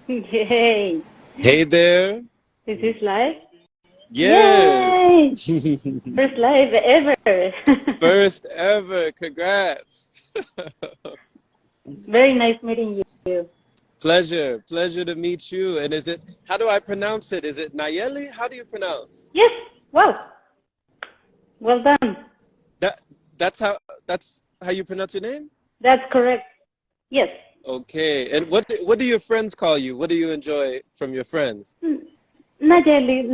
Yay! Hey there. This is live? Yes. Yay! First live ever. First ever. Congrats. Very nice meeting you. Pleasure. Pleasure to meet you. And how do I pronounce it? Is it Nayeli? How do you pronounce? Yes, wow, well done. That that's how you pronounce your name? That's correct. Yes. Okay. And what do your friends call you? What do you enjoy from your friends? Nayeli,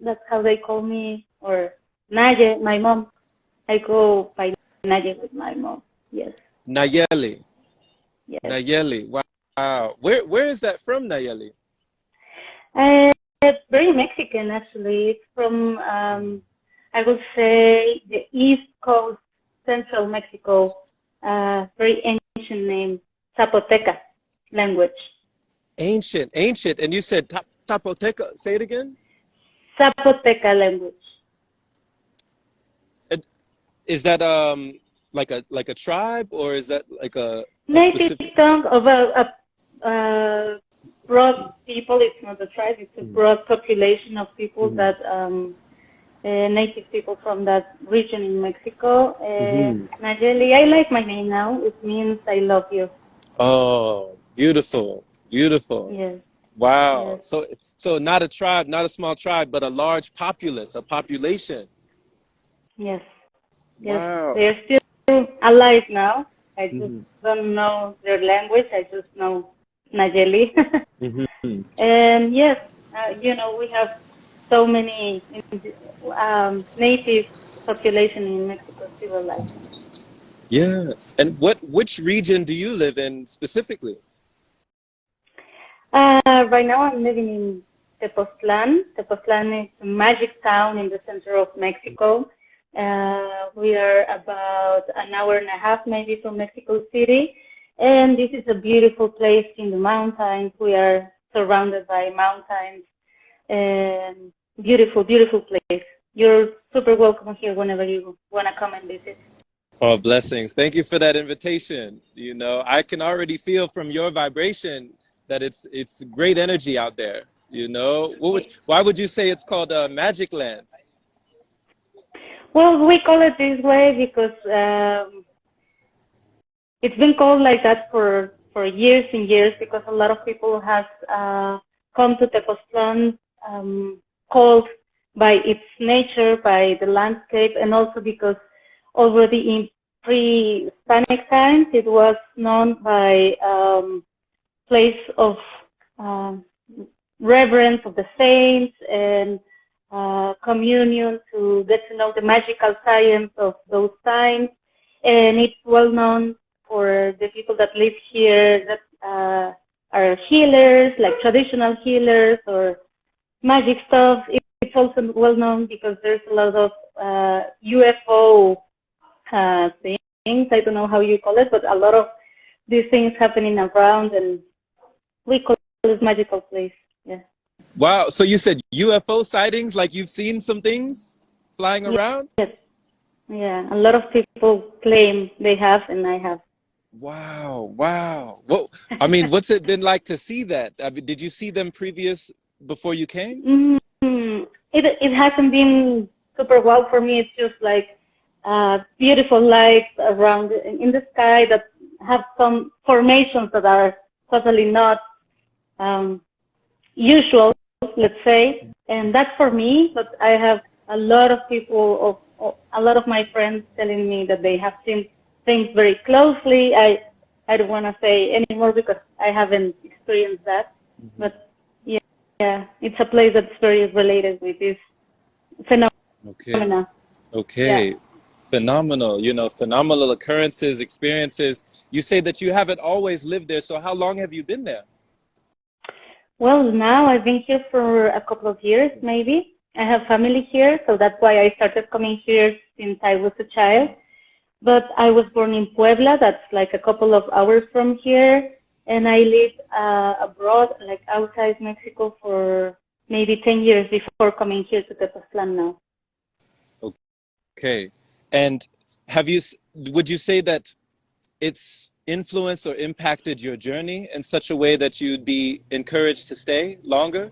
that's how they call me, or Naye, my mom. I go by Naye with my mom. Yes, Nayeli. yes. Nayeli. Wow. Where is that from, Nayeli? It's very Mexican, actually. It's from, I would say, the East Coast, Central Mexico. Very ancient name, Zapoteca language. Ancient, ancient. And you said Tapoteca. Say it again. Zapoteca language. Is that like a tribe, or is that like a Native specific? tongue of a broad people. It's not a tribe. It's a broad population of people Mhm. that native people from that region in Mexico. Mhm. Nayeli, I like my name now. It means I love you. Oh, beautiful, beautiful. Yes, Wow. yes, So not a tribe, not a small tribe, but a large populace, a population. yes, yes. Wow. They're still alive now. I just Mhm. don't know their language. I just know Nayeli. Mhm. And yes, we have so many native population in Mexico still alive. Yeah. And which region do you live in specifically? Right now I'm living in Tepoztlan. Tepoztlan is a magic town in the center of Mexico. We are about an hour and a half maybe from Mexico City. And this is a beautiful place in the mountains. We are surrounded by mountains. And beautiful, beautiful place. You're super welcome here whenever you want to come and visit. Oh, blessings. Thank you for that invitation. You know, I can already feel from your vibration that it's great energy out there. You know, why would you say it's called Magic Land? Well, we call it this way because it's been called like that for years and years because a lot of people have come to Tepoztlan called by its nature, by the landscape, and also because already in pre-Hispanic times it was known by place of um, reverence of the saints and communion to get to know the magical science of those times. And it's well known for the people that live here that are healers, like traditional healers or magic stuff. It's also well known because there's a lot of UFO things. I don't know how you call it, but a lot of these things happening around, and we call it magical place. Yeah. Wow. So you said UFO sightings, like you've seen some things flying around? Yes. Yeah. A lot of people claim they have, and I have. Wow. Wow. Well, I mean, what's it been like to see that? I mean, did you see them before you came? It hasn't been super wow for me. It's just like beautiful lights around in the sky that have some formations that are totally not um, usual, let's say, and that's for me. But I have a lot of people, a lot of my friends telling me that they have seen things very closely. I don't want to say anymore because I haven't experienced that, but yeah, yeah, it's a place that's very related with this Okay. phenomena. Yeah. Okay. Phenomenal. You know, phenomenal occurrences, experiences. You say that you haven't always lived there. So how long have you been there? Well, now I've been here for a couple of years, maybe. I have family here, so that's why I started coming here since I was a child. But I was born in Puebla, that's like a couple of hours from here, and I lived abroad, like outside Mexico, for maybe 10 years before coming here to Tepoztlan now. Okay. And would you say that it's influenced or impacted your journey in such a way that you'd be encouraged to stay longer?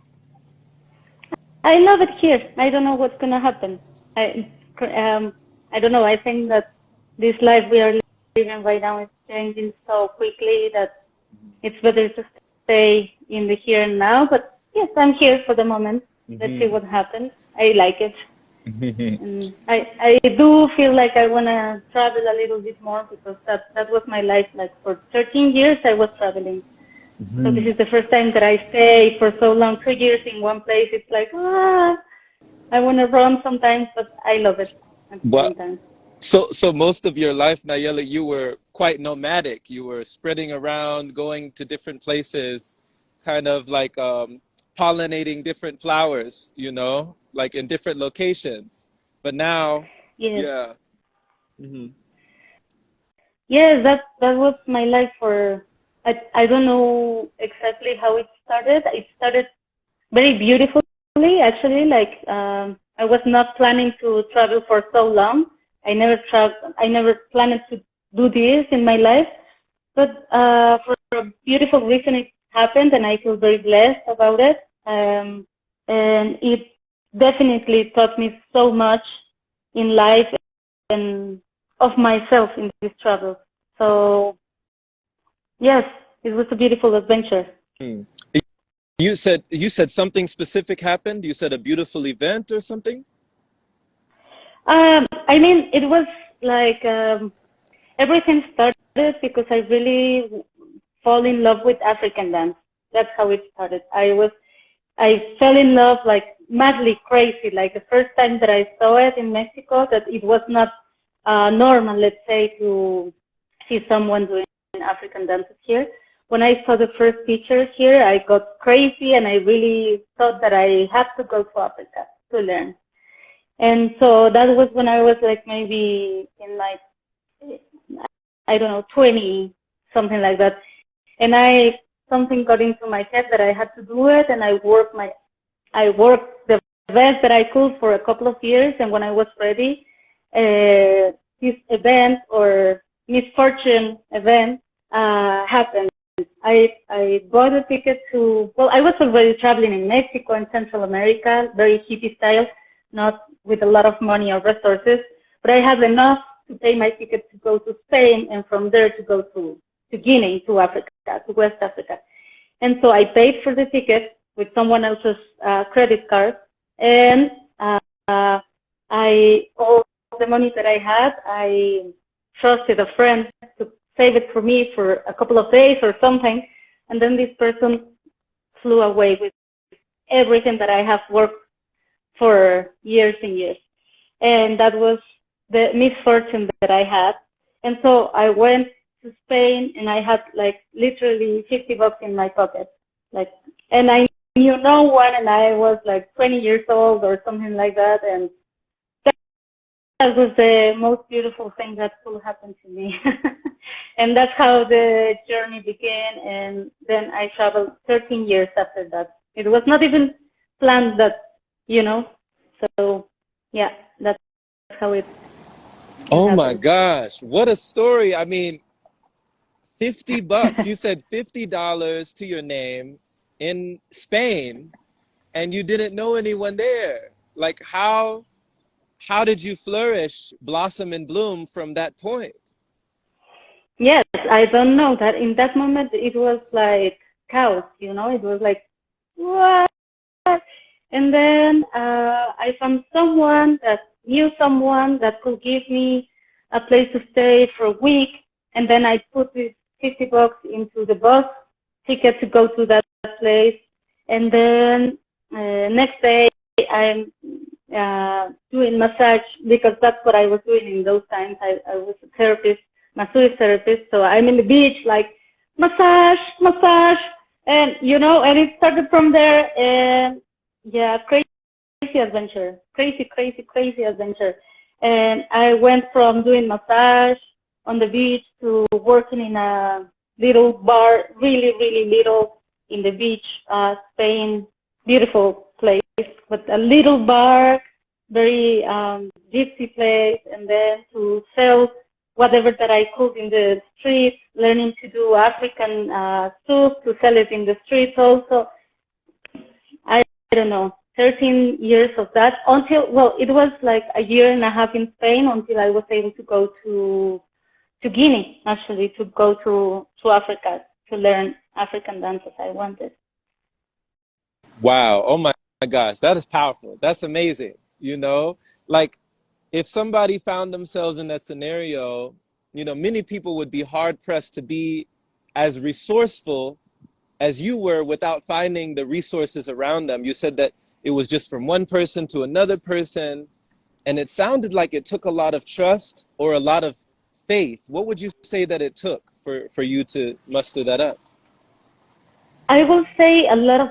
I love it here. I don't know what's gonna happen. I don't know. I think that this life we are living right now is changing so quickly that it's better to stay in the here and now. But yes, I'm here for the moment. Let's see what happens. I like it. And I do feel like I want to travel a little bit more because that was my life. Like for 13 years, I was traveling. So this is the first time that I stay for so long, 2 years in one place. It's like, I want to run sometimes, but I love it at the same time. So most of your life, Nayeli, you were quite nomadic. You were spreading around, going to different places, kind of like pollinating different flowers, you know, like in different locations. But now, yeah. Yes, that was my life for, I don't know exactly how it started. It started very beautifully, actually. Like, I was not planning to travel for so long. I never planned to do this in my life, but for a beautiful reason it happened, and I feel very blessed about it. And it definitely taught me so much in life and of myself in this travel. So yes, it was a beautiful adventure. You said something specific happened? You said a beautiful event or something? I mean, it was like everything started because I really fall in love with African dance. That's how it started. I fell in love like madly crazy. Like the first time that I saw it in Mexico, that it was not normal, let's say, to see someone doing African dances here. When I saw the first pictures here, I got crazy and I really thought that I had to go to Africa to learn. And so that was when I was like maybe in like, I don't know, 20, something like that. And something got into my head that I had to do it, and I worked the best that I could for a couple of years. And when I was ready, this event or misfortune event happened. I bought a ticket I was already traveling in Mexico and Central America, very hippie style, not with a lot of money or resources, but I had enough to pay my ticket to go to Spain, and from there to go to Guinea, to Africa, to West Africa. And so I paid for the ticket with someone else's credit card, and all the money that I had, I trusted a friend to save it for me for a couple of days or something, and then this person flew away with everything that I have worked for years and years. And that was the misfortune that I had. And so I went to Spain, and I had like literally $50 in my pocket. And I knew no one, and I was like 20 years old or something like that. And that was the most beautiful thing that could happen to me. And that's how the journey began. And then I traveled 13 years after that. It was not even planned that, so yeah, that's how it Oh happened. my gosh, what a story. I mean, $50. You said $50 to your name in Spain, and you didn't know anyone there. Like, how did you flourish, blossom and bloom from that point? Yes, I don't know that in that moment it was like chaos, it was like, what? And then I found someone that knew someone that could give me a place to stay for a week. And then I put this $50 into the bus ticket to go to that place. And then next day I'm doing massage, because that's what I was doing in those times. I was a therapist, massage therapist. So I'm in the beach, like massage, and and it started from there. And yeah, crazy adventure, crazy adventure. And I went from doing massage on the beach to working in a little bar, really little, in the beach, Spain, beautiful place, but a little bar, very gypsy place, and then to sell whatever that I could in the streets, learning to do African soup, to sell it in the streets also. I don't know, 13 years of that until, well, it was like a year and a half in Spain until I was able to go to Guinea, actually, to go to Africa to learn African dances I wanted. Wow. Oh my gosh. That is powerful. That's amazing. You know, like if somebody found themselves in that scenario, you know, many people would be hard pressed to be as resourceful as you were without finding the resources around them. You said that it was just from one person to another person, and it sounded like it took a lot of trust or a lot of faith. What would you say that it took for you to muster that up? I will say a lot of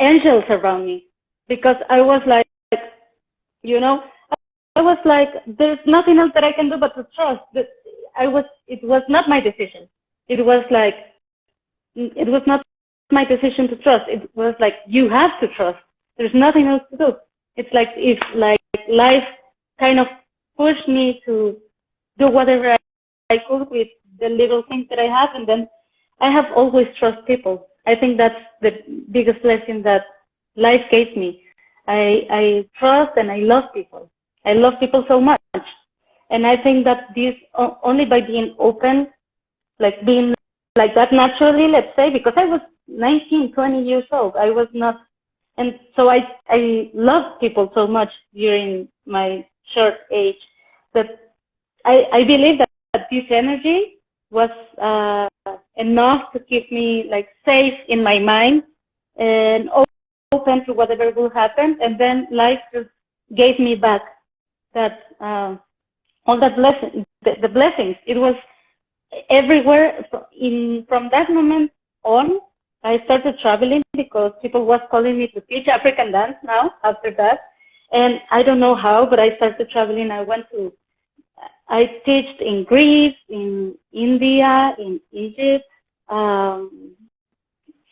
angels around me, because I was like, you know, I was like, there's nothing else that I can do but to trust. It was not my decision. It was not my decision to trust. It was like, you have to trust. There's nothing else to do. It's like, if like life kind of pushed me to do whatever I could with the little things that I have, and then I have always trust people. I think that's the biggest lesson that life gave me. I trust and I love people. I love people so much. And I think that this, only by being open, like being like that naturally, let's say, because I was 19, 20 years old. I was not, and so I loved people so much during my short age that I believe that this energy was enough to keep me like safe in my mind and open to whatever will happen. And then life just gave me back that all that blessing, the blessings. It was everywhere. From that moment on, I started traveling because people was calling me to teach African dance now after that. And I don't know how, but I started traveling. I taught in Greece, in India, in Egypt,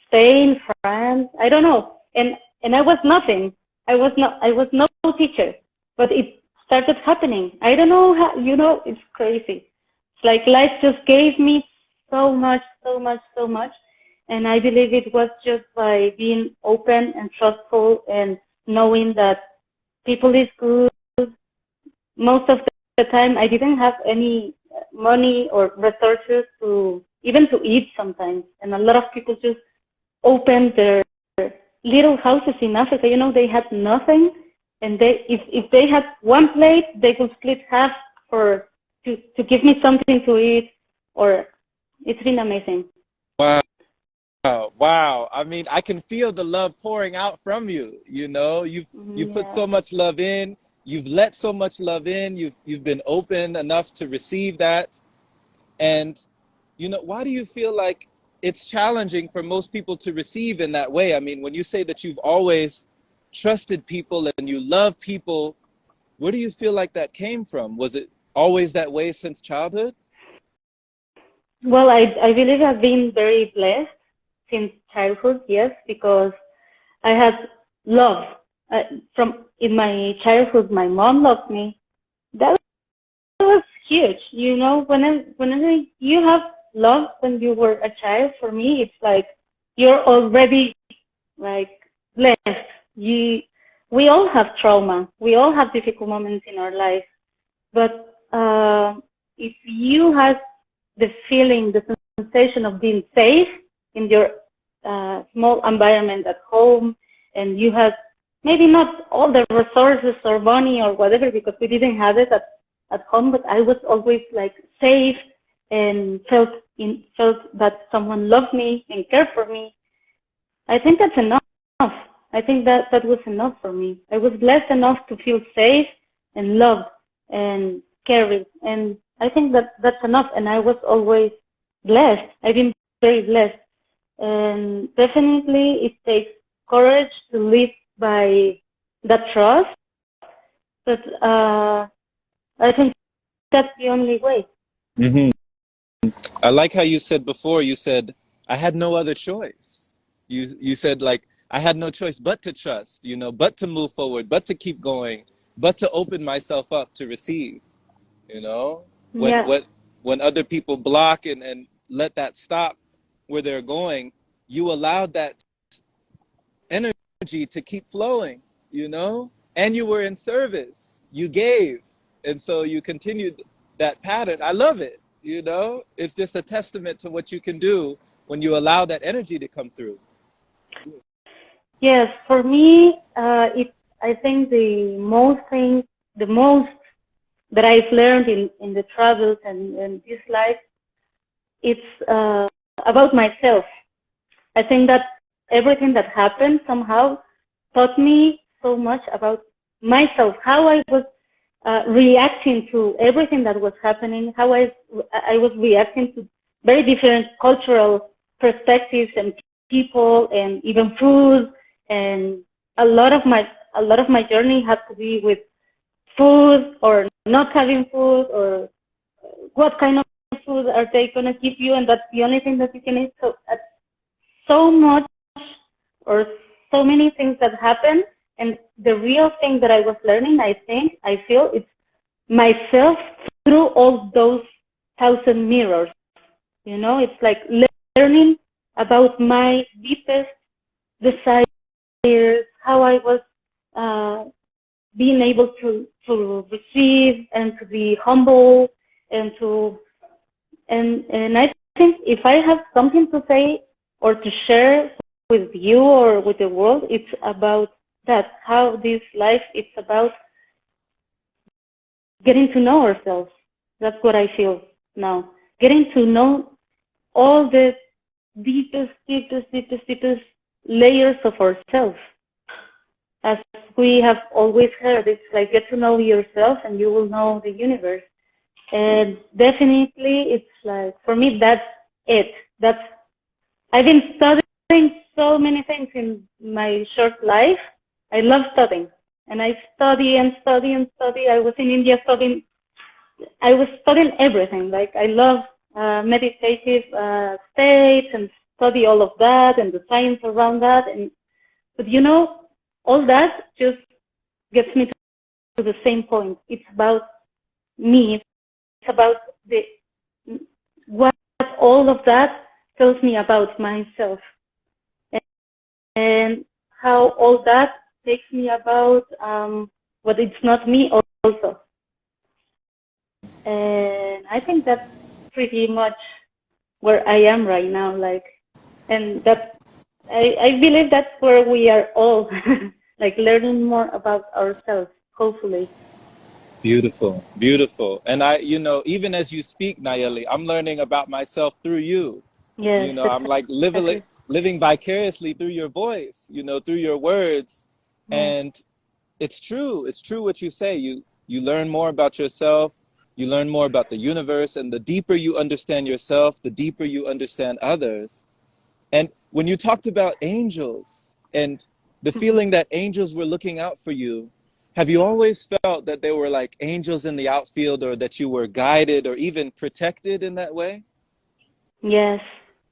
Spain, France, I don't know. And I was nothing. I was no teacher, but it started happening. I don't know how, you know, it's crazy. It's like life just gave me so much. And I believe it was just by being open and trustful and knowing that people is good. Most of the time I didn't have any money or resources to even to eat sometimes. And a lot of people just opened their little houses in Africa. You know, they had nothing. And if they had one plate, they could split half to give me something to eat. Or it's been amazing. Wow. Wow. I mean, I can feel the love pouring out from you. You know, you put so much love in. You've let so much love in. You've been open enough to receive that. And, you know, why do you feel like it's challenging for most people to receive in that way? I mean, when you say that you've always trusted people and you love people, where do you feel like that came from? Was it always that way since childhood? Well, I believe I've been very blessed since childhood, yes, because I had love. In my childhood, my mom loved me. That was huge, you know. Whenever you have love when you were a child, for me, it's like you're already like blessed. We all have trauma. We all have difficult moments in our life. But if you have the feeling, the sensation of being safe in your small environment at home, and you have maybe not all the resources or money or whatever, because we didn't have it at home, but I was always like safe and felt that someone loved me and cared for me. I think that's enough. I think that was enough for me. I was blessed enough to feel safe and loved and cared, and I think that's enough. And I was always blessed. I've been very blessed, and definitely it takes courage to live by that trust. But I think that's the only way. Mm-hmm. I like how you said before, you said, I had no other choice. You said, like, I had no choice but to trust, you know, but to move forward, but to keep going. but to open myself up to receive, you know? Yeah. When other people block and let that stop where they're going, you allowed that energy to keep flowing, you know? And you were in service. You gave. And so you continued that pattern. I love it, you know? It's just a testament to what you can do when you allow that energy to come through. Yes, for me, I think the most that I've learned in the travels and in this life, it's about myself. I think that everything that happened somehow taught me so much about myself, how I was reacting to everything that was happening, how I was reacting to very different cultural perspectives and people and even food, and a lot of my journey had to be with food or not having food, or what kind of food are they going to give you, and that's the only thing that you can eat. So much, or so many things that happen, and the real thing that I was learning, I feel it's myself through all those 1,000 mirrors. You know, it's like learning about my deepest desires, how I was being able to receive and to be humble, and I think if I have something to say or to share with you or with the world, it's about that, how this life, it's about getting to know ourselves. That's what I feel now. Getting to know all the deepest layers of ourselves. As we have always heard, it's like, get to know yourself and you will know the universe. And definitely, it's like, for me, that's it. I've been studying so many things in my short life. I love studying. And I study and study and study. I was in India studying. I was studying everything. Like, I love meditative states and study all of that and the science around that. But you know, all that just gets me to the same point. It's about me. It's about what all of that tells me about myself, and how all that takes me about what it's not me also. And I think that's pretty much where I am right now. Like, and that I believe that's where we are all, like, learning more about ourselves, hopefully. Beautiful, beautiful. And you know, even as you speak, Nayeli, I'm learning about myself through you. Yes, You know, I'm like exactly. living vicariously through your voice, you know, through your words. Yeah. And it's true what you say. You learn more about yourself, you learn more about the universe, and the deeper you understand yourself, the deeper you understand others. And when you talked about angels and the feeling that angels were looking out for you, have you always felt that they were like angels in the outfield, or that you were guided or even protected in that way? Yes,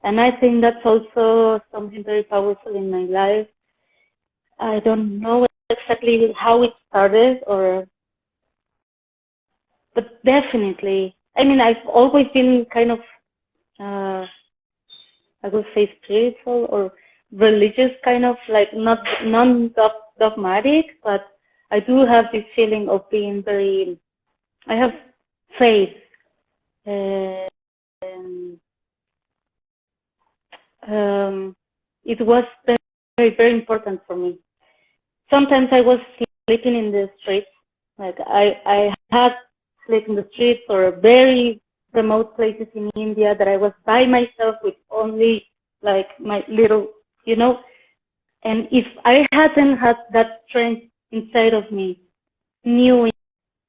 and I think that's also something very powerful in my life. I don't know exactly how it started, but definitely. I mean, I've always been kind of, I would say, spiritual or religious, kind of like, not non-dogmatic, but I do have this feeling of being very, I have faith. And it was very important for me. Sometimes I was sleeping in the streets. Like, I had slept in the streets or very remote places in India that I was by myself with only, like, my little, you know. And if I hadn't had that strength inside of me, knowing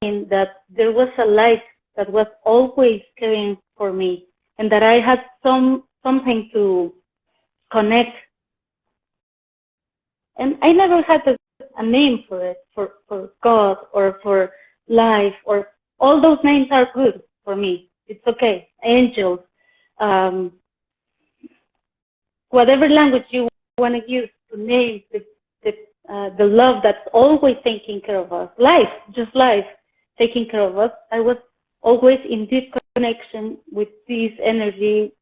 that there was a light that was always caring for me, and that I had something to connect. And I never had a name for it, for God or for life, or all those names are good for me. It's okay. Angels, um, whatever language you want to use to name the the love that's always taking care of us, life, just life, taking care of us. I was always in this connection with this energy,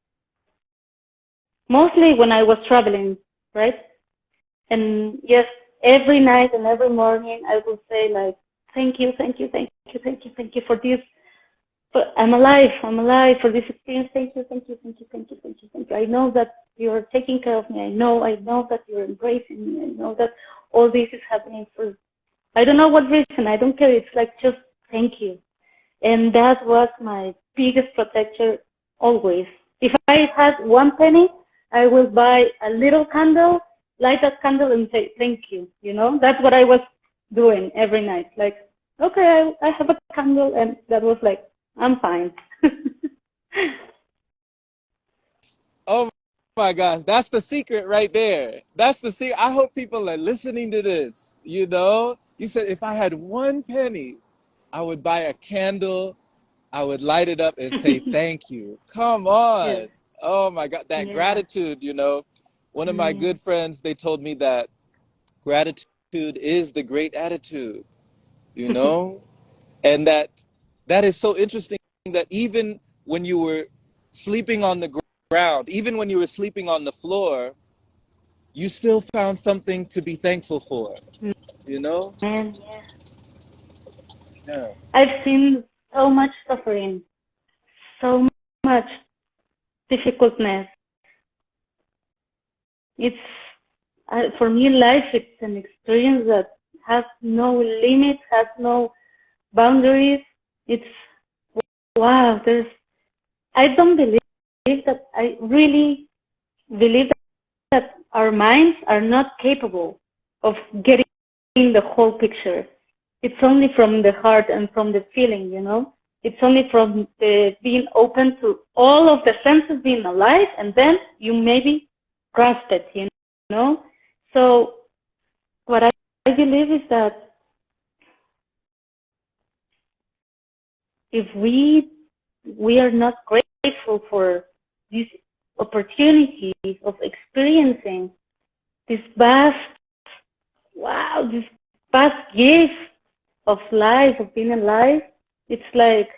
mostly when I was traveling, right? And yes, every night and every morning I would say like, thank you, thank you, thank you, thank you, thank you for this. But I'm alive for this experience. Thank you, thank you, thank you, thank you, thank you, thank you. I know that you're taking care of me. I know that you're embracing me. I know that all this is happening for, I don't know what reason. I don't care. It's like just thank you. And that was my biggest protector always. If I had 1 penny, I will buy a little candle, light that candle and say thank you. You know, that's what I was doing every night. Like, okay, I have a candle, and that was like, I'm fine. Oh my gosh, that's the secret right there. That's the secret. I hope people are listening to this. You know, you said if I had 1 penny, I would buy a candle, I would light it up and say thank you. Come on. Yes. Oh my God, that Yeah. gratitude, you know. One of my good friends, they told me that gratitude is the great attitude, you know, and that is so interesting that even when you were sleeping on the ground, even when you were sleeping on the floor, you still found something to be thankful for, you know? And yeah, Yeah. I've seen so much suffering, so much difficultness. It's for me, life. It's an experience that has no limits, has no boundaries. It's wow. I don't believe that. I really believe that our minds are not capable of getting the whole picture. It's only from the heart and from the feeling, you know. It's only from the being open to all of the senses being alive, and then you maybe grasp it, you know. So what I believe is that if we are not grateful for this opportunity of experiencing this vast, wow, this vast gift of life, of being alive, it's like,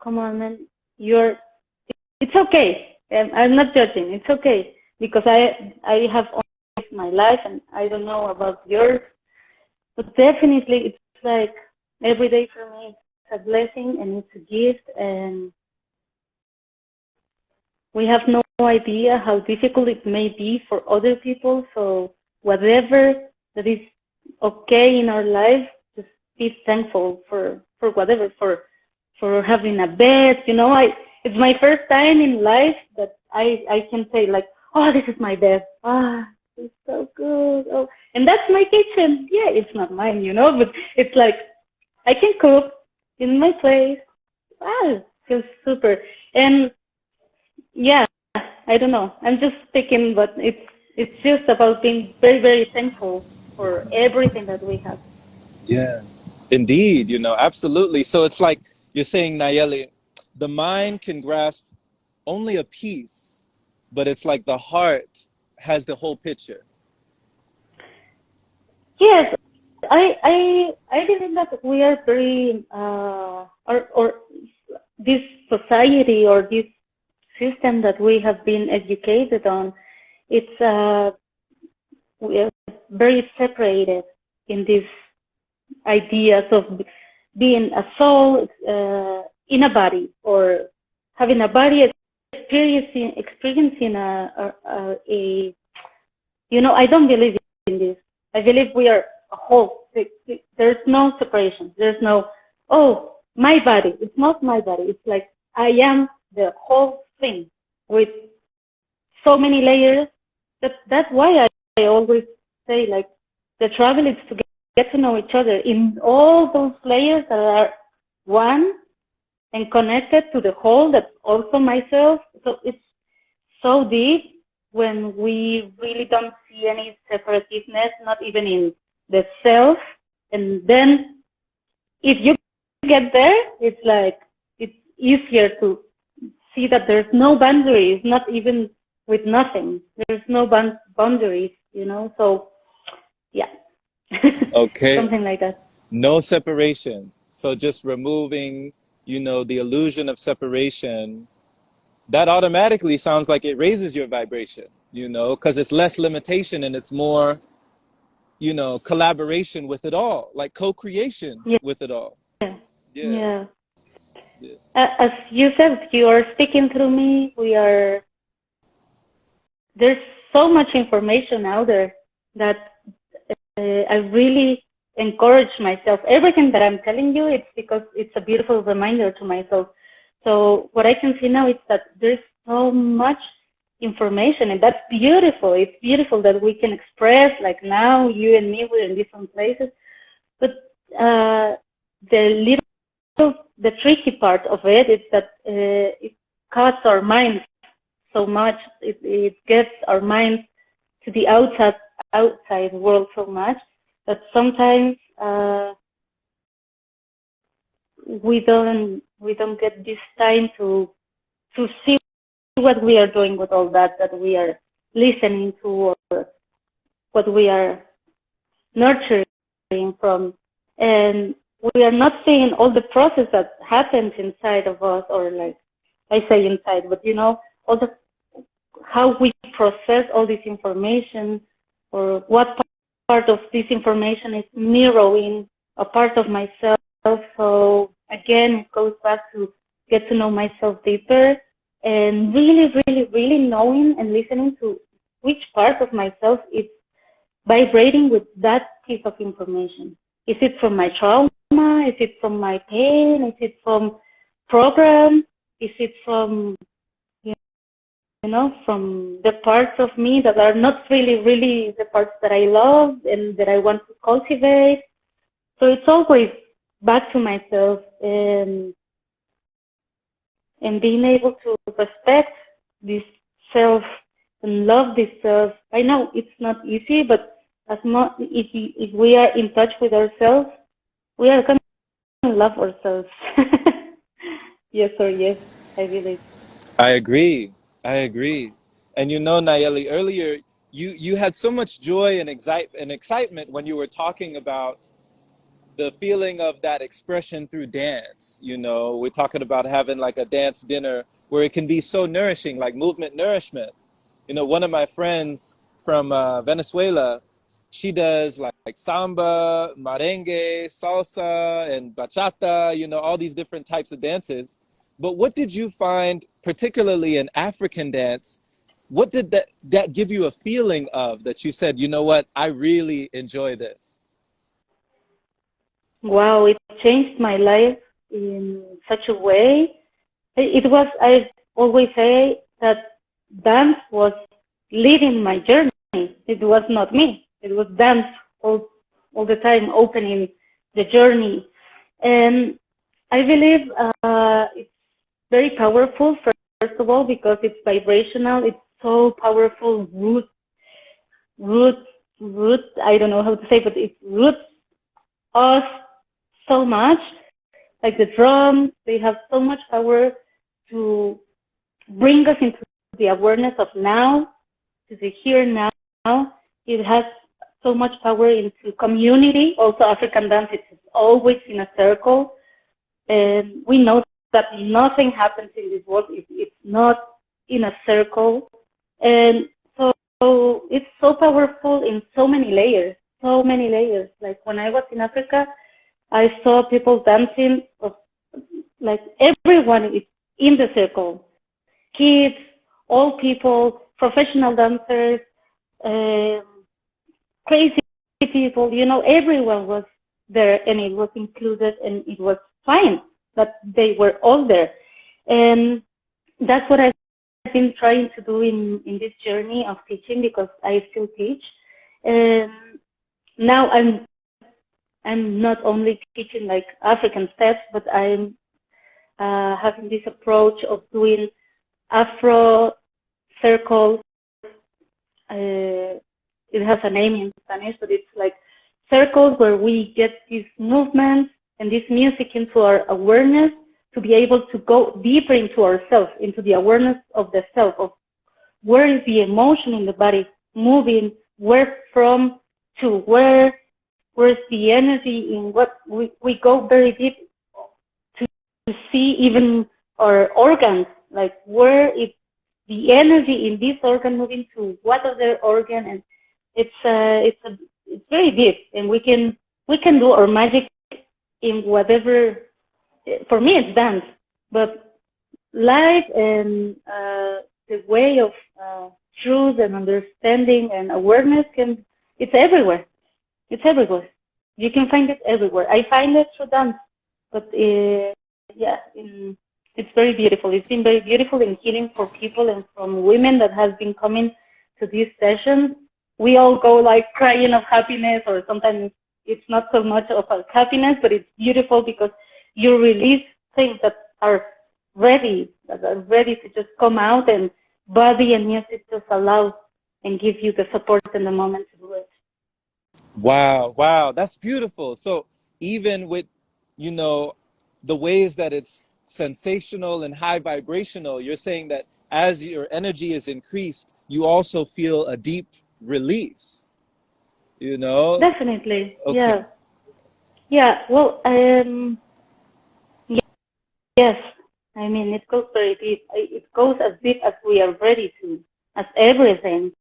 come on, man, it's okay. I'm not judging. It's okay because I have always my life and I don't know about yours, but definitely it's like every day for me it's a blessing and it's a gift, and we have no idea how difficult it may be for other people. So whatever that is okay in our life, just be thankful for whatever, for having a bed. You know, it's my first time in life that I can say like, oh, this is my bed. Ah, it's so good. Oh, and that's my kitchen. Yeah, it's not mine, you know, but it's like I can cook in my place. Ah, feels super. And yeah, I don't know. I'm just speaking, but it's just about being very, very thankful for everything that we have. Yeah. Indeed, you know, absolutely. So it's like you're saying, Nayeli, the mind can grasp only a piece, but it's like the heart has the whole picture. Yes, I believe that we are very or this society or this system that we have been educated on, it's we are very separated in these ideas of being a soul in a body, or having a body experiencing a you know, I don't believe in this. I believe we are a whole. There's no separation. There's no, oh, my body. It's not my body. It's like I am the whole thing with so many layers. That's why I always say, like, the travel is to get to know each other in all those layers that are one and connected to the whole that's also myself. So it's so deep when we really don't see any separativeness, not even in the self. And then if you get there, it's like, it's easier to see that there's no boundaries, not even with nothing. There's no boundaries, you know? So, yeah. Okay. Something like that. No separation. So just removing, the illusion of separation, that automatically sounds like it raises your vibration, because it's less limitation and it's more, collaboration with it all, like co-creation Yeah. with it all. Yeah. Yeah. Yeah. As you said, you are speaking through me. There's so much information out there that I really encourage myself. Everything that I'm telling you, it's because it's a beautiful reminder to myself. So what I can see now is that there's so much information, and that's beautiful. It's beautiful that we can express, like now, you and me, we're in different places. But the tricky part of it is that it cuts our minds so much. It gets our minds to the outside world so much that sometimes we don't get this time to see what we are doing with all that we are listening to, or what we are nurturing from, and we are not seeing all the process that happens inside of us, or like I say inside, but all the how we process all this information, or what part of this information is mirroring a part of myself. So again, it goes back to get to know myself deeper, and really, really, really knowing and listening to which part of myself is vibrating with that piece of information. Is it from my trauma? Is it from my pain? Is it from program? Is it from from the parts of me that are not really, really the parts that I love and that I want to cultivate? So it's always back to myself, and being able to respect this self and love this self. I know it's not easy, but if we are in touch with ourselves, we are going to love ourselves. Yes or yes, I believe. I agree. And Nayeli, earlier you had so much joy and excitement when you were talking about the feeling of that expression through dance. We're talking about having like a dance dinner where it can be so nourishing, like movement nourishment. One of my friends from Venezuela, she does like samba, merengue, salsa, and bachata, all these different types of dances. But what did you find, particularly in African dance, what did that give you a feeling of, that you said, you know what, I really enjoy this? Wow, it changed my life in such a way. I always say that dance was leading my journey. It was not me. It was dance all the time, opening the journey. And I believe it's very powerful, first of all, because it's vibrational. It's so powerful, root, I don't know how to say, but it roots us so much. Like the drums, they have so much power to bring us into the awareness of now, to the here now. It has so much power into community. Also, African dance, it's always in a circle. And we know that nothing happens in this world if it's not in a circle. And so it's so powerful in so many layers. Like when I was in Africa, I saw people dancing, like everyone is in the circle. Kids, old people, professional dancers, crazy people, everyone was there, and it was included, and it was fine that they were all there. And that's what I've been trying to do in this journey of teaching, because I still teach. And now I'm not only teaching like African steps, but I'm having this approach of doing Afro circles. It has a name in Spanish, but it's like circles where we get these movements and this music into our awareness to be able to go deeper into ourselves, into the awareness of the self, of where is the emotion in the body moving, where from to where, where's the energy in what we go very deep to see even our organs, like where is the energy in this organ moving to what other organ, and it's very deep, and we can do our magic in whatever. For me, it's dance, but life and the way of truth and understanding and awareness it's everywhere. It's everywhere. You can find it everywhere. I find it through dance, but it's very beautiful. It's been very beautiful and healing for people and from women that have been coming to these sessions. We all go like crying of happiness, or sometimes it's not so much of a happiness, but it's beautiful because you release things that are ready to just come out, and body and music just allow and give you the support in the moment to do it. Wow, that's beautiful. So even with, the ways that it's sensational and high vibrational, you're saying that as your energy is increased, you also feel a deep release, Definitely. Okay. Yeah. Well, yes. I mean, it goes very deep. It goes as deep as we are ready to, as everything.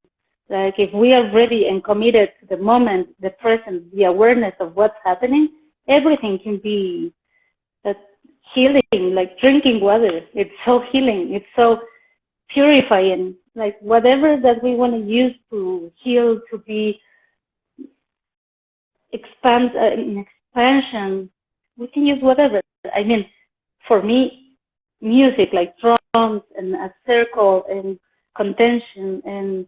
Like if we are ready and committed to the moment, the present, the awareness of what's happening, everything can be healing, like drinking water. It's so healing. It's so purifying. Like whatever that we want to use to heal, to be expansion, we can use whatever. I mean, for me, music like drums and a circle and contention and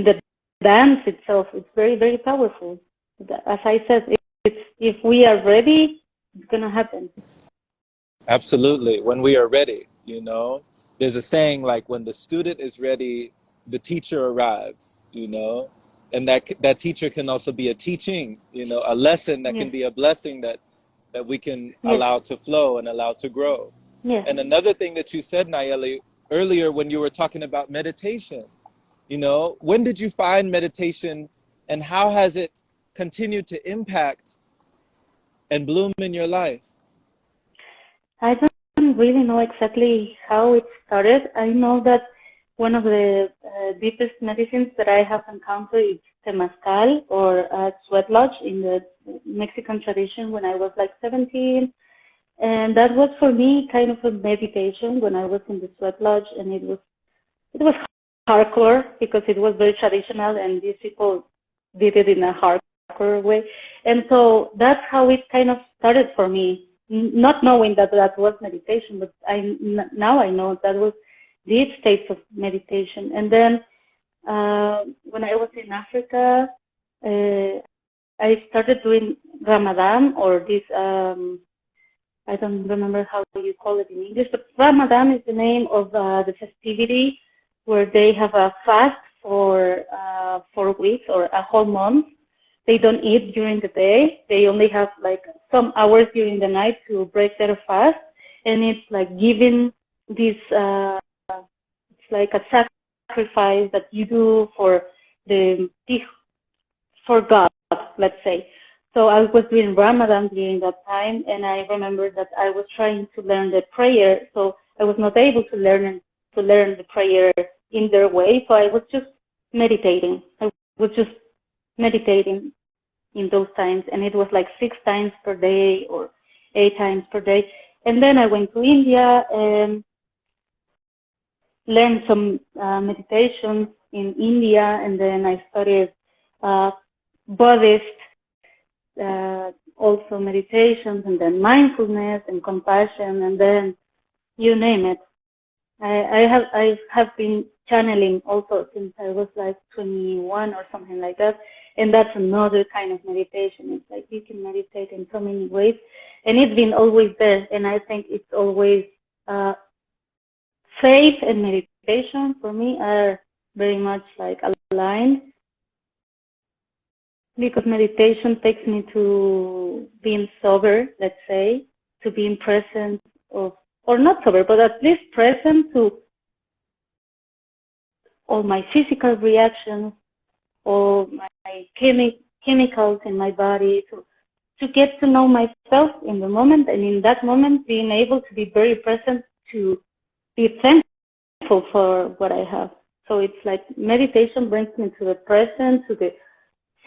the dance itself, it's very, very powerful. As I said, if we are ready, it's going to happen. Absolutely. When we are ready, there's a saying like when the student is ready, the teacher arrives, and that teacher can also be a teaching, a lesson that can be a blessing that we can allow to flow and allow to grow. Yes. And another thing that you said, Nayeli, earlier when you were talking about meditation, when did you find meditation and how has it continued to impact and bloom in your life? I don't really know exactly how it started. I know that one of the deepest medicines that I have encountered is temazcal, or sweat lodge in the Mexican tradition when I was like 17. And that was for me kind of a meditation when I was in the sweat lodge, and it was hardcore because it was very traditional and these people did it in a hardcore way. And so that's how it kind of started for me, not knowing that was meditation, but now I know that was deep states of meditation. And then when I was in Africa, I started doing Ramadan, or this, I don't remember how you call it in English, but Ramadan is the name of the festivity where they have a fast for 4 weeks or a whole month. They don't eat during the day. They only have like some hours during the night to break their fast. And it's like giving this, it's like a sacrifice that you do for God, let's say. So I was doing Ramadan during that time, and I remember that I was trying to learn the prayer, so I was not able to learn the prayer in their way, so I was just meditating. I was just meditating in those times, and it was like 6 times per day or 8 times per day. And then I went to India and learned some meditations in India, and then I studied Buddhist also meditations, and then mindfulness and compassion, and then you name it. I have been channeling also since I was like 21 or something like that, and that's another kind of meditation. It's like you can meditate in so many ways, and it's been always there. And I think it's always faith and meditation for me are very much like aligned, because meditation takes me to being sober, let's say, to being present of, or not sober, but at least present to all my physical reactions, all my chemicals in my body, to get to know myself in the moment, and in that moment being able to be very present, to be thankful for what I have. So it's like meditation brings me to the present, to the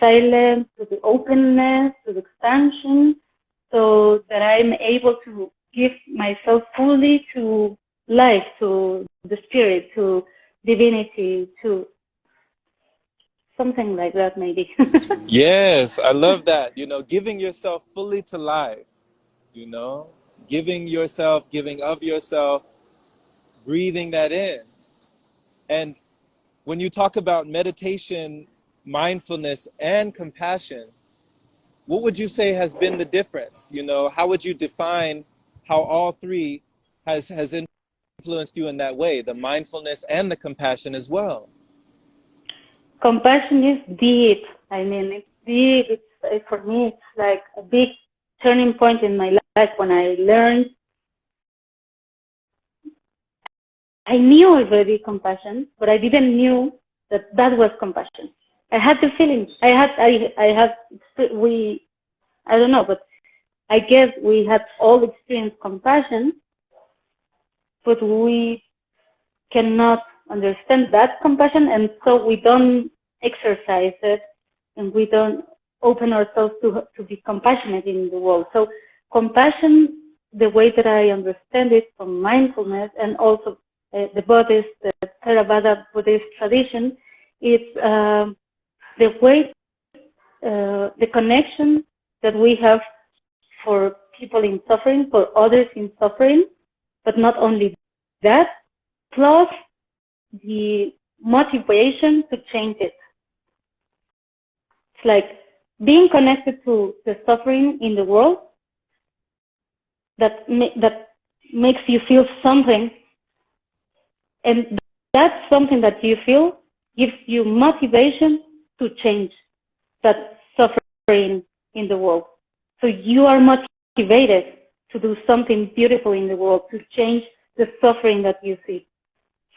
silence, to the openness, to the expansion, so that I'm able to give myself fully to life, to the spirit, to divinity, to something like that, maybe. Yes, I love that. You know, giving yourself fully to life, you know, giving yourself, giving of yourself, breathing that in. And when you talk about meditation, mindfulness, and compassion, what would you say has been the difference? You know, how would you define how all three has influenced you in that way, the mindfulness and the compassion as well? Compassion is deep. I mean, it's deep. For me, it's like a big turning point in my life when I learned. I knew already compassion, but I didn't knew that was compassion. I had the feeling. I don't know, but I guess we had all experienced compassion, but we cannot understand that compassion, and so we don't exercise it, and we don't open ourselves to be compassionate in the world. So compassion, the way that I understand it from mindfulness and also the Buddhist, the Theravada Buddhist tradition, it's the way, the connection that we have for people in suffering, for others in suffering, but not only that, plus the motivation to change it. It's like being connected to the suffering in the world that makes you feel something, and that's something that you feel gives you motivation to change that suffering in the world. So you are motivated to do something beautiful in the world, to change the suffering that you see.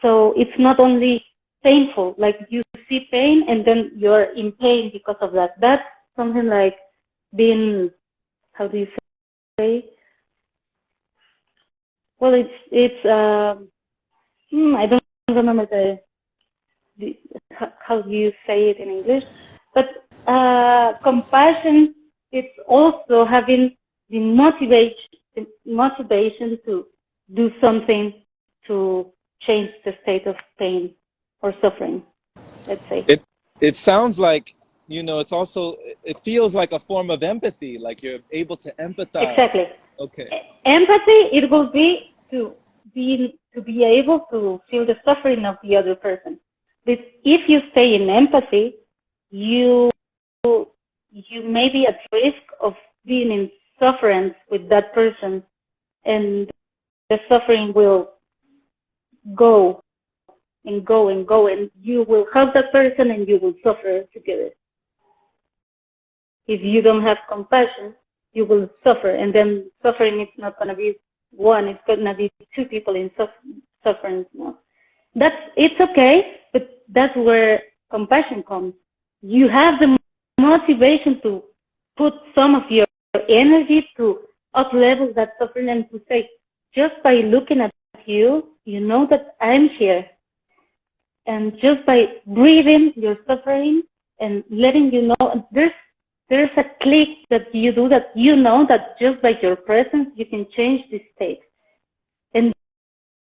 So it's not only painful, like you see pain and then you're in pain because of that. That's something like being, how do you say? Well, I don't remember how you say it in English, but compassion, it's also having the motivation to do something to change the state of pain or suffering, let's say. It sounds like, you know, it's also, it feels like a form of empathy, like you're able to empathize. Exactly. Okay. Empathy, it will be to be able to feel the suffering of the other person. But if you stay in empathy, you may be at risk of being in sufferance with that person, and the suffering will go and go and go, and you will help that person and you will suffer together. If you don't have compassion, you will suffer, and then suffering is not going to be one, it's going to be two people in suffering. No. It's okay, but that's where compassion comes. You have the motivation to put some of your energy to up-level that suffering and to say, just by looking at you, you know that I'm here. And just by breathing your suffering and letting you know, there's a click that you do, that you know that just by your presence, you can change this state. And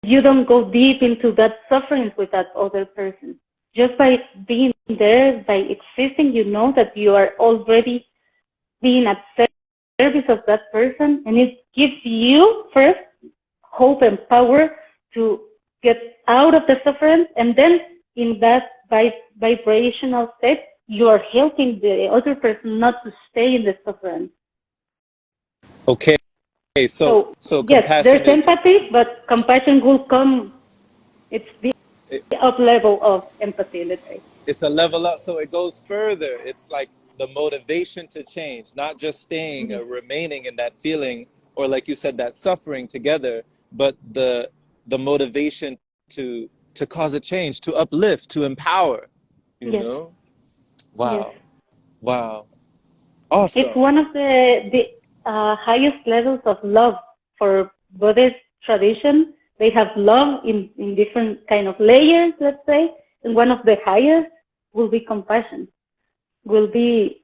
you don't go deep into that suffering with that other person. Just by being there, by existing, you know that you are already being at service of that person, and it gives you first hope and power to get out of the suffering, and then in that vibrational state, you are helping the other person not to stay in the suffering. Okay. So yes, compassion there's empathy, but compassion will come. It's the up level of empathy, let's say. It's a level up, so it goes further. It's like the motivation to change, not just staying or remaining in that feeling, or like you said, that suffering together, but the motivation to cause a change, to uplift, to empower. You know? Wow. Yes. Wow. Awesome. It's one of the highest levels of love for Buddhist tradition. They have love in different kind of layers, let's say, and one of the highest will be compassion, will be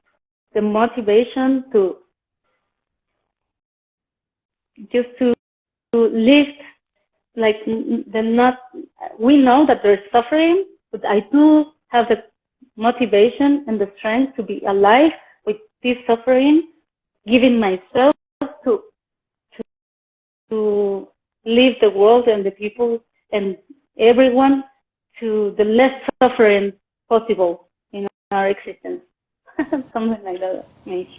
the motivation to just to lift, like the not, we know that there's suffering, but I do have the motivation and the strength to be alive with this suffering, giving myself to to leave the world and the people and everyone to the less suffering possible in our existence. Something like that, maybe.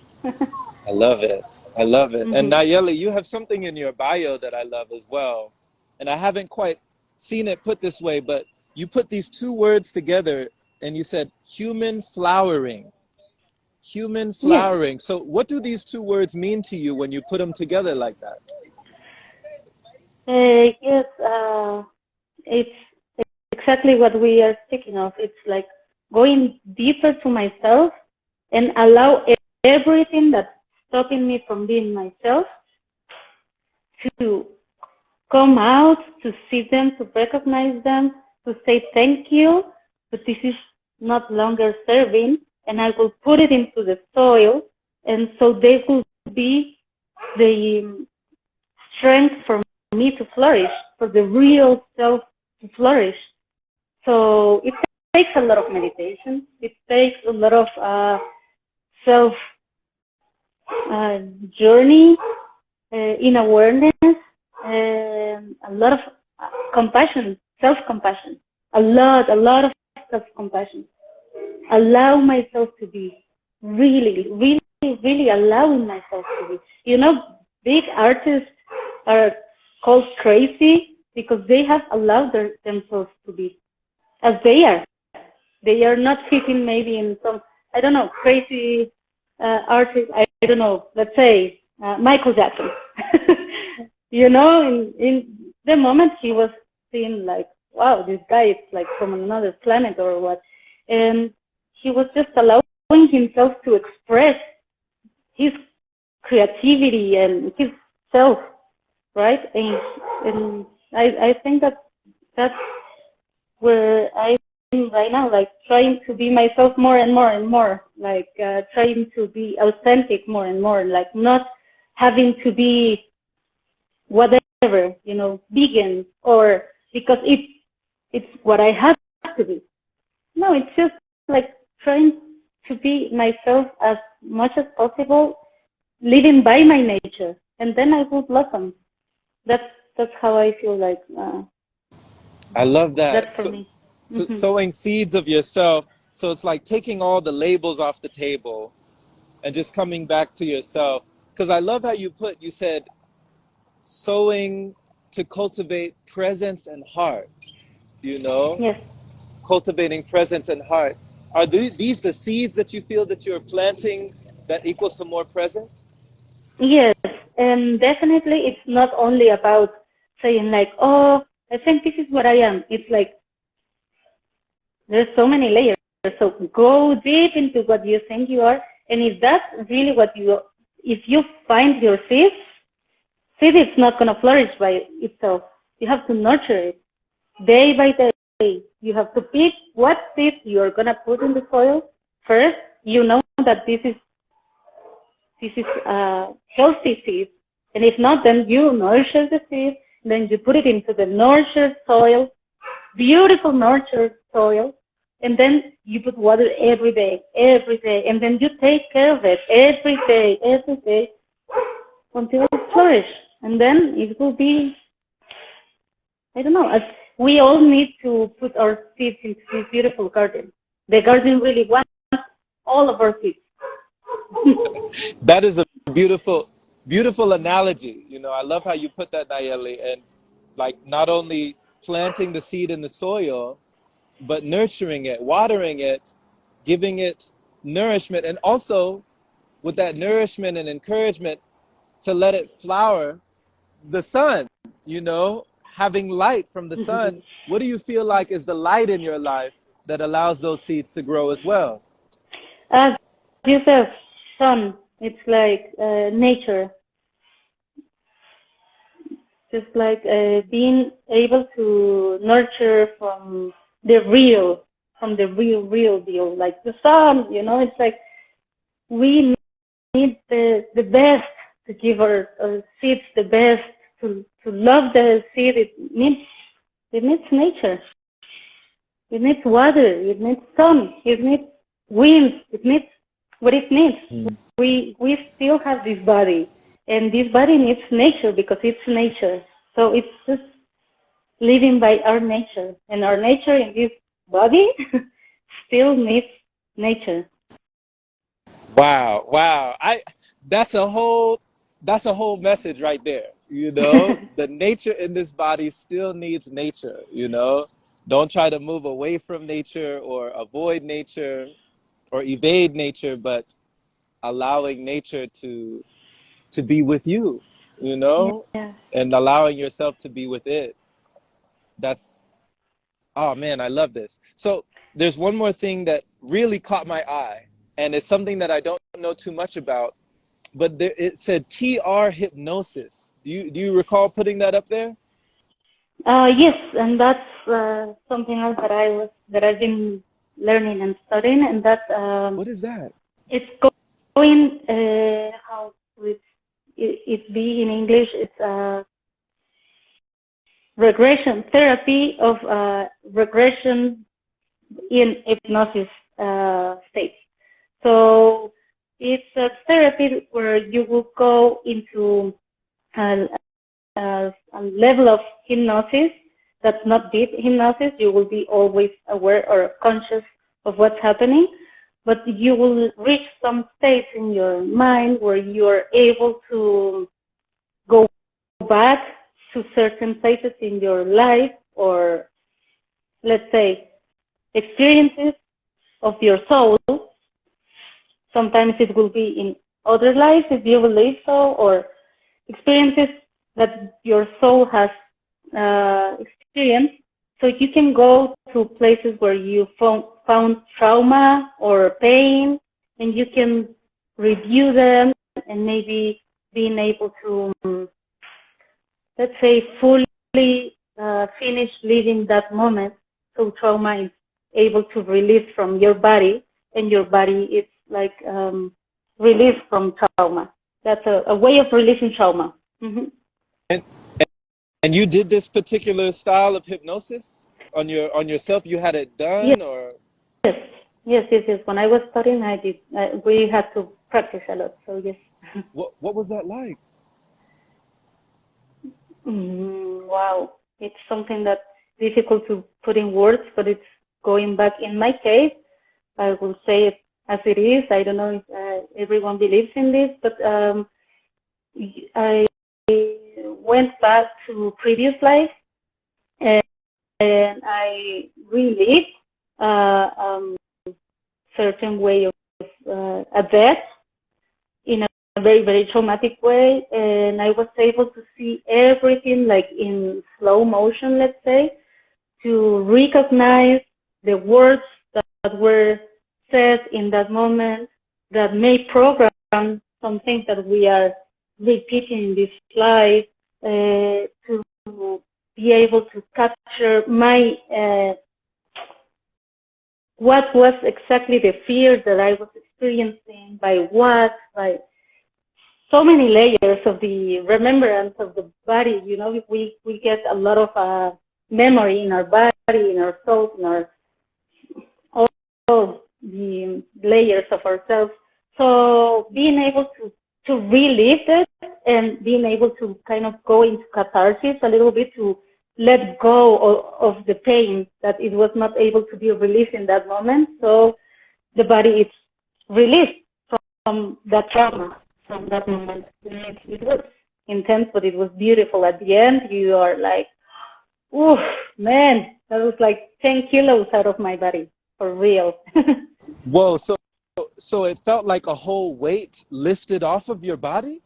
I love it. I love it. And Mm-hmm. Nayeli, you have something in your bio that I love as well. And I haven't quite seen it put this way, but you put these two words together and you said human flowering. Human Yes, flowering. So what do these two words mean to you when you put them together like that? yes, it's exactly what we are speaking of. It's like going deeper to myself and allow everything that's stopping me from being myself to come out, to see them, to recognize them, to say thank you, but this is not longer serving, and I will put it into the soil, and so they will be the strength for me to flourish, for the real self to flourish. So it takes a lot of meditation. It takes a lot of self journey in awareness, a lot of compassion, self-compassion, a lot of self-compassion. Allow myself to be, really allowing myself to be. You know, big artists are called crazy because they have allowed themselves to be as they are. They are not fitting maybe in some, I don't know, crazy artist, I don't know, let's say Michael Jackson. You know, in the moment he was seen like, wow, this guy is like from another planet or what. And he was just allowing himself to express his creativity and his self, right? And I think that that's where I'm right now, like trying to be myself more and more and more, like trying to be authentic more and more, like not having to be whatever, you know, vegan or because it's what I have to be. No, it's just like trying to be myself as much as possible, living by my nature, and then I will blossom. That's how I feel like. I love that. That's for me. So Hmm. sowing seeds of yourself. So it's like taking all the labels off the table and just coming back to yourself. Because I love how you said sowing to cultivate presence and heart, you know, Yes. cultivating presence and heart. Are these the seeds that you feel that you're planting that equals to more present? Yes, and definitely it's not only about saying like, oh, I think this is what I am. It's like there's so many layers. So go deep into what you think you are, and if that's really what if you find your seed is not going to flourish by itself. You have to nurture it day by day. You have to pick what seed you are going to put in the soil first. You know that this is healthy seed. And if not, then you nurture the seed, then you put it into the nurtured soil, beautiful nurtured soil, and then you put water every day, and then you take care of it every day, until it flourishes. And then it will be, I don't know, we all need to put our seeds into this beautiful garden. The garden really wants all of our seeds. That is a beautiful analogy. You know, I love how you put that, Nayeli, and like not only planting the seed in the soil, but nurturing it, watering it, giving it nourishment, and also with that nourishment and encouragement to let it flower, the sun, you know, having light from the sun. What do you feel like is the light in your life that allows those seeds to grow as well? As you said, sun. It's like nature. Just like being able to nurture from the real deal, like the sun, you know. It's like we need the best to give our seeds the best, to love the seed. It needs nature. It needs water. It needs sun. It needs wind. It needs what it needs. We still have this body, and this body needs nature because it's nature. So it's just living by our nature, and our nature in this body still needs nature. Wow, wow. That's a whole message right there. You know, the nature in this body still needs nature, you know. Don't try to move away from nature or avoid nature or evade nature, but allowing nature to be with you, you know, Yeah. and allowing yourself to be with it. That's, oh man, I love this. So there's one more thing that really caught my eye, and it's something that I don't know too much about, but it said TR hypnosis. Do you recall putting that up there? Yes, and that's something else that I've been learning and studying, and that What is that? it's going how would it be in English? It's regression therapy of regression in hypnosis state. So it's a therapy where you will go into a level of hypnosis that's not deep hypnosis. You will be always aware or conscious of what's happening, but you will reach some state in your mind where you are able to go back to certain places in your life, or let's say experiences of your soul. Sometimes it will be in other lives, if you believe so, or experiences that your soul has experienced. So you can go to places where you found trauma or pain, and you can review them and maybe being able to, let's say, fully finish living that moment. So trauma is able to release from your body, and your body is like released from trauma. That's a way of releasing trauma. Mm-hmm. And and you did this particular style of hypnosis on yourself? You had it Yes, done, or yes. When I was studying, I did. We had to practice a lot. So yes. what was that like? Wow, it's something that's difficult to put in words, but it's going back. In my case, I will say it as it is. I don't know if everyone believes in this, but I went back to previous life, and I relived certain way of a death in a very, very traumatic way, and I was able to see everything like in slow motion, let's say, to recognize the words that were said in that moment that may program some things that we are repeating in this life, to be able to capture my what was exactly the fear that I was experiencing, by so many layers of the remembrance of the body. You know, we get a lot of memory in our body, in our soul, in our all the layers of ourselves. So being able to relive it and being able to kind of go into catharsis a little bit, to let go of the pain that it was not able to be released in that moment. So the body is released from that trauma, from that moment. It was intense, but it was beautiful. At the end, you are like, ooh, man, that was like 10 kilos out of my body, for real. Whoa, so it felt like a whole weight lifted off of your body?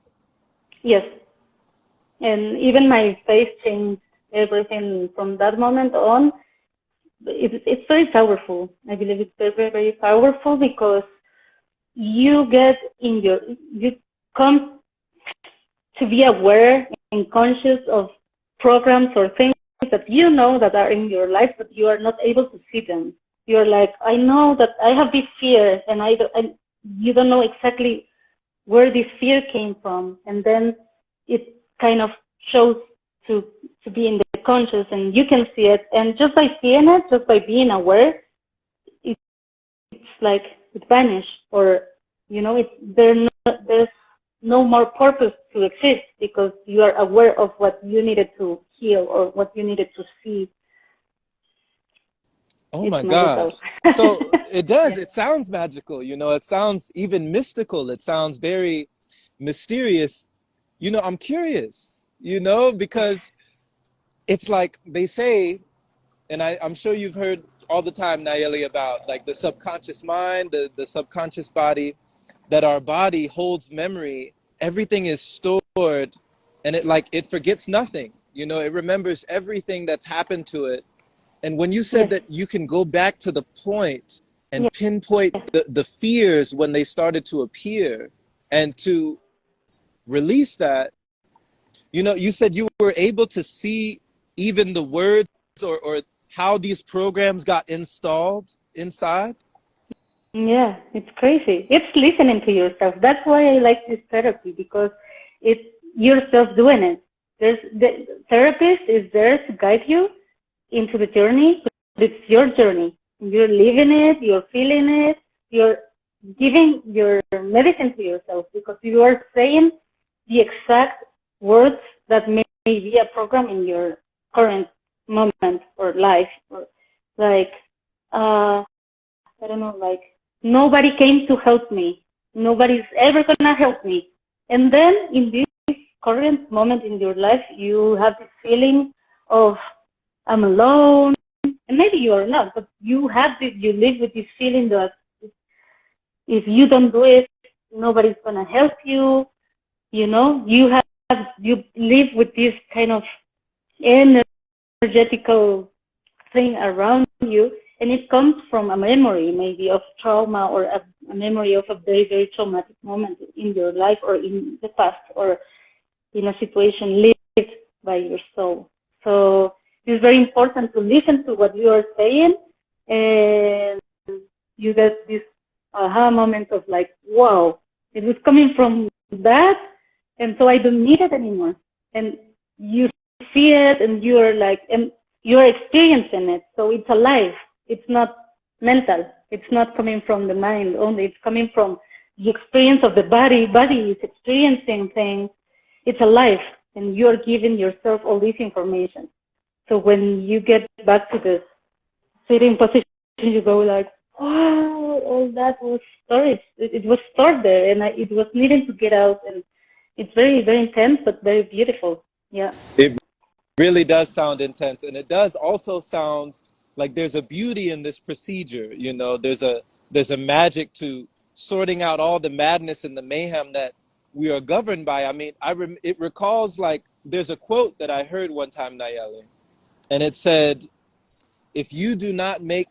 Yes. And even my face changed, everything from that moment on. It's very powerful. I believe it's very, very powerful, because you come to be aware and conscious of programs or things that you know that are in your life, but you are not able to see them. You're like, I know that I have this fear, and you don't know exactly where this fear came from, and then it kind of shows to be in the conscious, and you can see it, and just by seeing it, just by being aware, it's like it vanished, or there's no more purpose to exist because you are aware of what you needed to heal or what you needed to see. Oh my gosh. So it does. Yeah. It sounds magical. It sounds even mystical. It sounds very mysterious. I'm curious, because it's like they say, and I'm sure you've heard all the time, Nayeli, about like the subconscious mind, the subconscious body, that our body holds memory. Everything is stored, and it forgets nothing. It remembers everything that's happened to it. And when you said that you can go back to the point and pinpoint the fears when they started to appear and to release that, you said you were able to see even the words or how these programs got installed inside. Yeah, it's crazy. It's listening to yourself. That's why I like this therapy, because it's yourself doing it. The therapist is there to guide you into the journey, but it's your journey. You're living it, you're feeling it, you're giving your medicine to yourself, because you are saying the exact words that may be a program in your current moment or life. Or like, I don't know, like, nobody came to help me. Nobody's ever gonna help me. And then in this current moment in your life, you have this feeling of, I'm alone, and maybe you are not, but you live with this feeling that if you don't do it, nobody's gonna help you. You live with this kind of energetical thing around you, and it comes from a memory, maybe of trauma, or a memory of a very, very traumatic moment in your life, or in the past, or in a situation lived by your soul. So it's very important to listen to what you are saying, and you get this aha moment of like, wow, it was coming from that, and so I don't need it anymore. And you see it, and you are like, and you're experiencing it, so it's alive. It's not mental. It's not coming from the mind only. It's coming from the experience of the body. Body is experiencing things. It's alive, and you're giving yourself all this information. So when you get back to the sitting position, you go like, wow, all that was storage. It was stored there, and it was needing to get out. And it's very, very intense, but very beautiful. Yeah. It really does sound intense. And it does also sound like there's a beauty in this procedure. There's a magic to sorting out all the madness and the mayhem that we are governed by. I mean, it recalls, like, there's a quote that I heard one time, Nayeli. And it said, if you do not make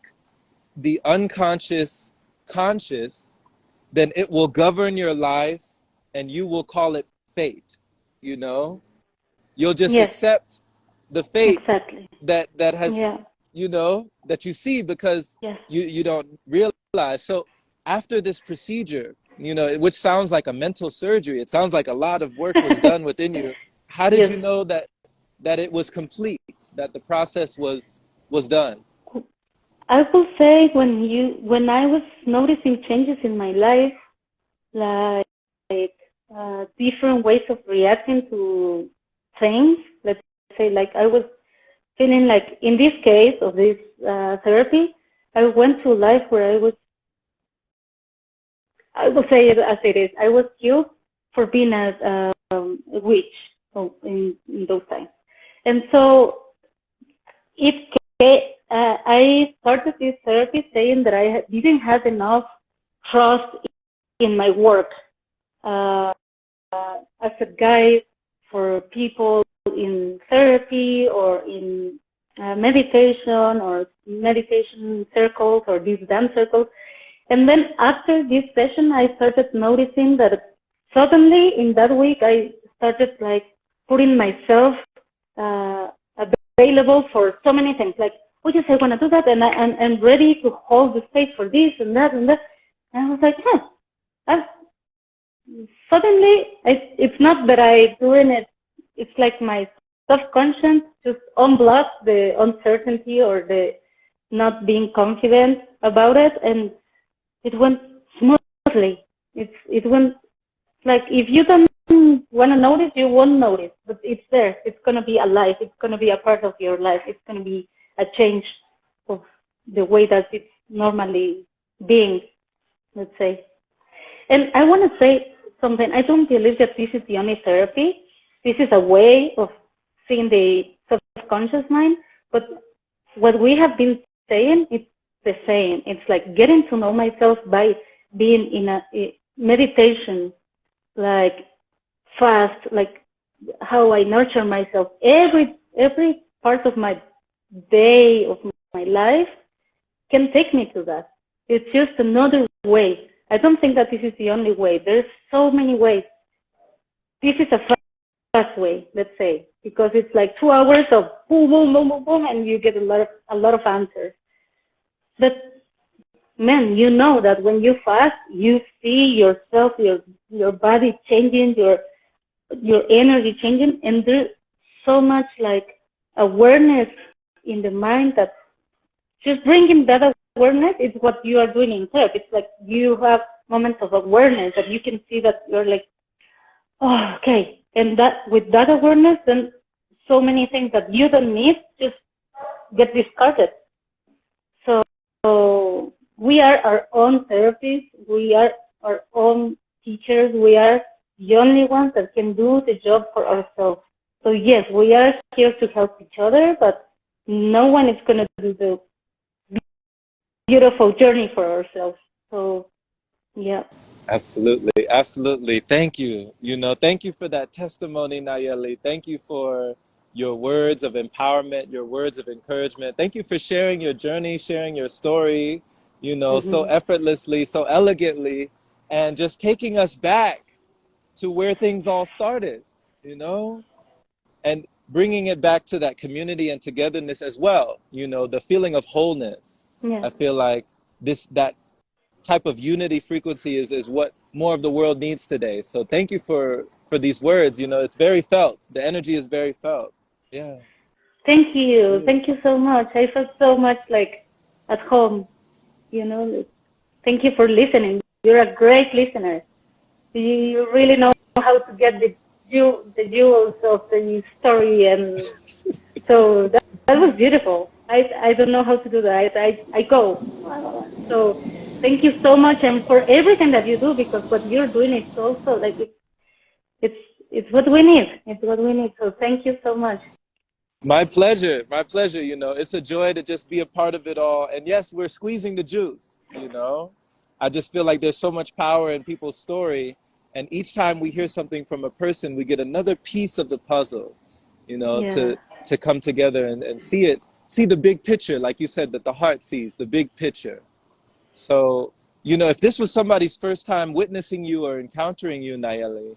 the unconscious conscious, then it will govern your life and you will call it fate. You'll just accept the fate that has, that you see, because you don't realize. So after this procedure, which sounds like a mental surgery, it sounds like a lot of work was done within you. How did you know that it was complete, that the process was done? I will say when I was noticing changes in my life, like different ways of reacting to things, let's say, like I was feeling like, in this case of this therapy, I went through life where I will say it as it is, I was killed for being a witch in those times. And so I started this therapy saying that I didn't have enough trust in my work as a guide for people in therapy or in meditation or meditation circles or these dance circles. And then after this session, I started noticing that suddenly in that week, I started like putting myself available for so many things. Like, oh yes, I want to do that, and I'm ready to hold the space for this and that and that. And I was like, suddenly it's not that I doing it. It's like my subconscious just unblocked the uncertainty or the not being confident about it, and it went smoothly. It went like, if you don't want to notice, you won't notice, but it's there. It's going to be alive. It's going to be a part of your life. It's going to be a change of the way that it's normally being, let's say. And I want to say something. I don't believe that this is the only therapy. This is a way of seeing the subconscious mind. But what we have been saying, it's the same. It's like getting to know myself by being in a meditation, like fast, like how I nurture myself. Every part of my day, of my life, can take me to that. It's just another way. I don't think that this is the only way. There's so many ways. This is a fast way, let's say, because it's like 2 hours of boom, boom, boom, boom, boom, and you get a lot of answers. But man, you know that when you fast, you see yourself, your body changing, your energy changing, and there's so much like awareness in the mind that just bringing that awareness is what you are doing in therapy. It's like you have moments of awareness that you can see that you're like, oh, okay. And that with that awareness, then so many things that you don't need just get discarded. So we are our own therapists. We are our own teachers. We are the only ones that can do the job for ourselves. So yes, we are here to help each other, but no one is going to do the beautiful journey for ourselves. So yeah. Absolutely. Absolutely. Thank you. Thank you for that testimony, Nayeli. Thank you for your words of empowerment, your words of encouragement. Thank you for sharing your journey, sharing your story, so effortlessly, so elegantly, and just taking us back to where things all started, and bringing it back to that community and togetherness as well. The feeling of wholeness. Yeah. I feel like that type of unity frequency is what more of the world needs today. So thank you for these words. It's very felt. The energy is very felt. Yeah. Thank you. Thank you so much. I felt so much like at home, Thank you for listening. You're a great listener. You really know how to get the jewels of the story, and so that was beautiful. I don't know how to do that. I go. So thank you so much, and for everything that you do, because what you're doing is also like it's what we need. It's what we need. So thank you so much. My pleasure. My pleasure. It's a joy to just be a part of it all. And yes, we're squeezing the juice. I just feel like there's so much power in people's story. And each time we hear something from a person, we get another piece of the puzzle, to come together and see the big picture, like you said, that the heart sees, the big picture. So, if this was somebody's first time witnessing you or encountering you, Nayeli,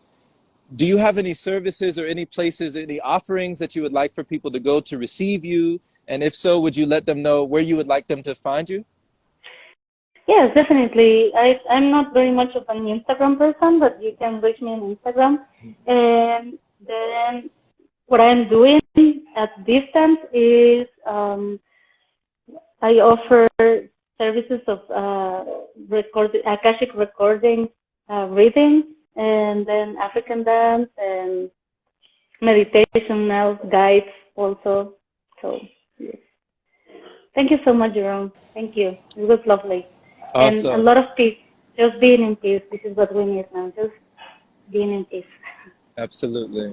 do you have any services or any places, any offerings that you would like for people to go to receive you? And if so, would you let them know where you would like them to find you? Yes, definitely. I'm not very much of an Instagram person, but you can reach me on Instagram. And then what I'm doing at distance is I offer services of Akashic recording, reading, and then African dance and meditation now, guides also. So yes. Thank you so much, Jerome. Thank you. It was lovely. Awesome. And a lot of peace. Just being in peace. This is what we need now. Just being in peace. Absolutely.